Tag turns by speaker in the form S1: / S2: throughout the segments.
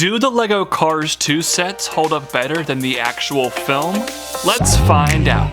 S1: Do the LEGO Cars 2 sets hold up better than the actual film? Let's find out.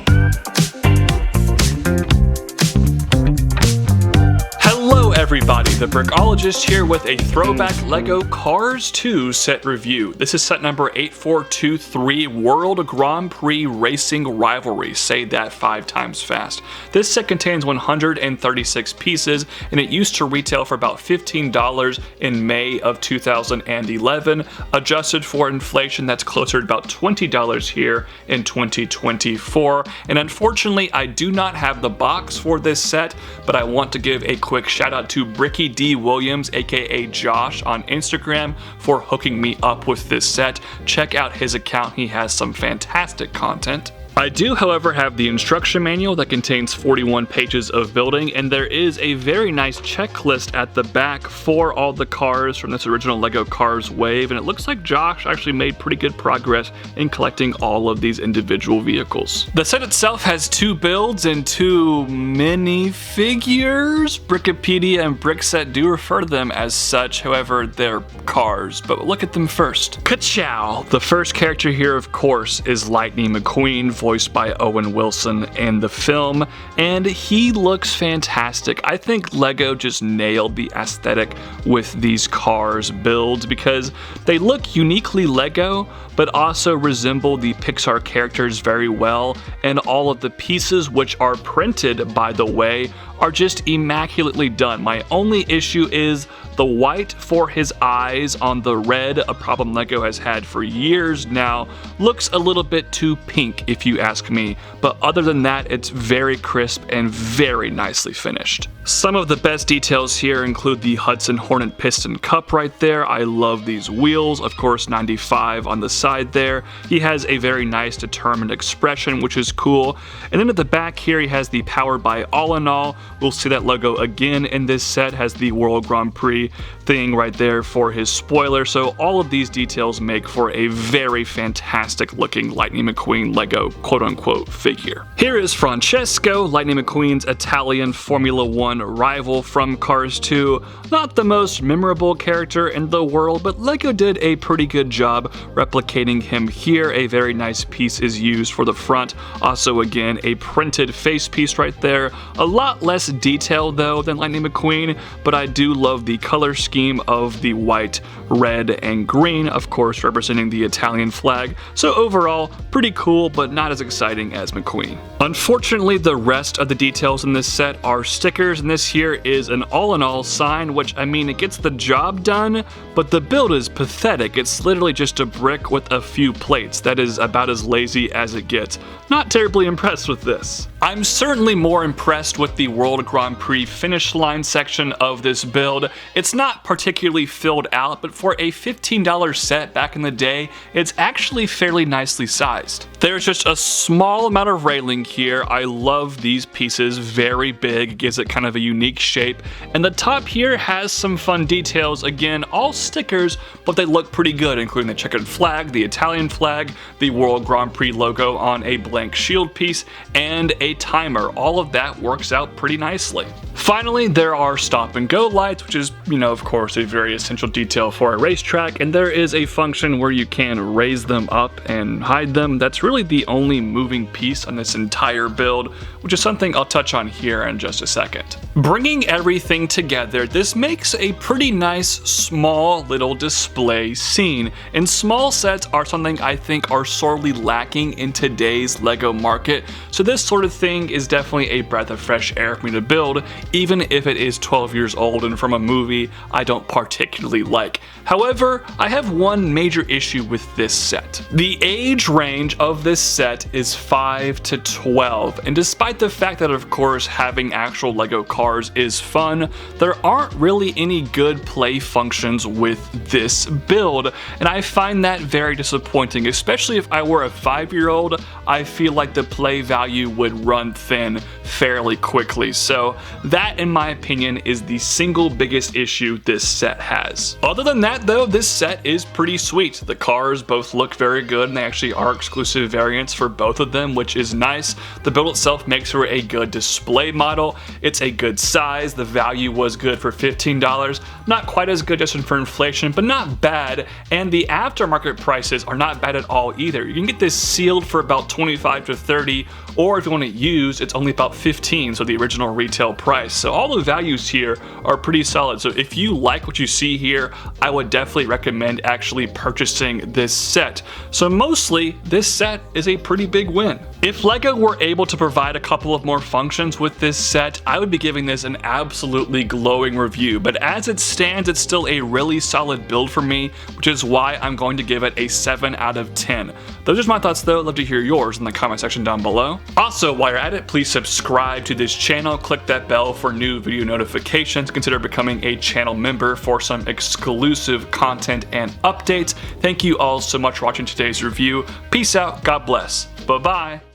S1: Hello everybody, the Brickologist here with a throwback LEGO Cars 2 set review. This is set number 8423, World Grand Prix Racing Rivalry. Say that 5 times fast. This set contains 136 pieces, and it used to retail for about $15 in May of 2011. Adjusted for inflation, that's closer to about $20 here in 2024. And unfortunately, I do not have the box for this set, but I want to give a quick shout out to Bricky D. Williams, aka Josh, on Instagram for hooking me up with this set. Check out his account, he has some fantastic content. I do, however, have the instruction manual that contains 41 pages of building, and there is a very nice checklist at the back for all the cars from this original LEGO Cars wave, and it looks like Josh actually made pretty good progress in collecting all of these individual vehicles. The set itself has 2 builds and 2 minifigures. Brickopedia and Brickset do refer to them as such, however, they're cars, but look at them first. Ka-chow! The first character here, of course, is Lightning McQueen, voiced by Owen Wilson in the film, and he looks fantastic. I think LEGO just nailed the aesthetic with these cars builds because they look uniquely LEGO, but also resemble the Pixar characters very well, and all of the pieces, which are printed, by the way, are just immaculately done. My only issue is the white for his eyes on the red, a problem LEGO has had for years now, looks a little bit too pink if you ask me, but other than that, it's very crisp and very nicely finished. Some of the best details here include the Hudson Hornet piston cup right there. I love these wheels, of course 95 on the side there. He has a very nice determined expression, which is cool. And then at the back here he has the powered by All in All. We'll see that logo again in this set, has the World Grand Prix thing right there for his spoiler. So all of these details make for a very fantastic looking Lightning McQueen LEGO quote-unquote figure. Here is Francesco, Lightning McQueen's Italian Formula 1 rival from Cars 2. Not the most memorable character in the world, but LEGO did a pretty good job replicating him here. A very nice piece is used for the front. Also, again, a printed face piece right there. A lot less detail though than Lightning McQueen, but I do love the color scheme of the white, red, and green, of course representing the Italian flag. So overall, pretty cool, but not as exciting as McQueen. Unfortunately, the rest of the details in this set are stickers, and this here is an all-in-all sign, which, I mean, it gets the job done, but the build is pathetic. It's literally just a brick with a few plates. That is about as lazy as it gets. Not terribly impressed with this. I'm certainly more impressed with the World Grand Prix finish line section of this build. It's not particularly filled out, but for a $15 set back in the day, it's actually fairly nicely sized. There's just a small amount of railing here. I love these pieces, very big, gives it kind of a unique shape. And the top here has some fun details, again, all stickers, but they look pretty good, including the checkered flag, the Italian flag, the World Grand Prix logo on a blank shield piece, and a timer. All of that works out pretty nicely. Finally, there are stop and go lights, which is, of course, a very essential detail for a racetrack, and there is a function where you can raise them up and hide them. That's really the only moving piece on this entire build, which is something I'll touch on here in just a second. Bringing everything together, this makes a pretty nice, small little display scene, and small sets are something I think are sorely lacking in today's LEGO market, so this sort of thing is definitely a breath of fresh air for me to build, even if it is 12 years old and from a movie I don't particularly like. However, I have one major issue with this set. The age range of this set is 5 to 12, and despite the fact that, of course, having actual LEGO cars is fun, there aren't really any good play functions with this build, and I find that very disappointing, especially if I were a 5-year-old. I feel like the play value would run thin fairly quickly, so that, in my opinion, is the single biggest issue this set has. Other than that, that though, this set is pretty sweet. The cars both look very good and they actually are exclusive variants for both of them, which is nice. The build itself makes for a good display model. It's a good size. The value was good for $15. Not quite as good just for inflation, but not bad. And the aftermarket prices are not bad at all either. You can get this sealed for about $25 to $30, or if you want it used, it's only about $15, so the original retail price. So all the values here are pretty solid. So if you like what you see here, I would definitely recommend actually purchasing this set. So mostly, this set is a pretty big win. If LEGO were able to provide a couple of more functions with this set, I would be giving this an absolutely glowing review, but as it stands, it's still a really solid build for me, which is why I'm going to give it a 7 out of 10. Those are my thoughts though. I'd love to hear yours in the comment section down below. Also, while you're at it, please subscribe to this channel, click that bell for new video notifications, consider becoming a channel member for some exclusive content and updates. Thank you all so much for watching today's review. Peace out, God bless, bye-bye.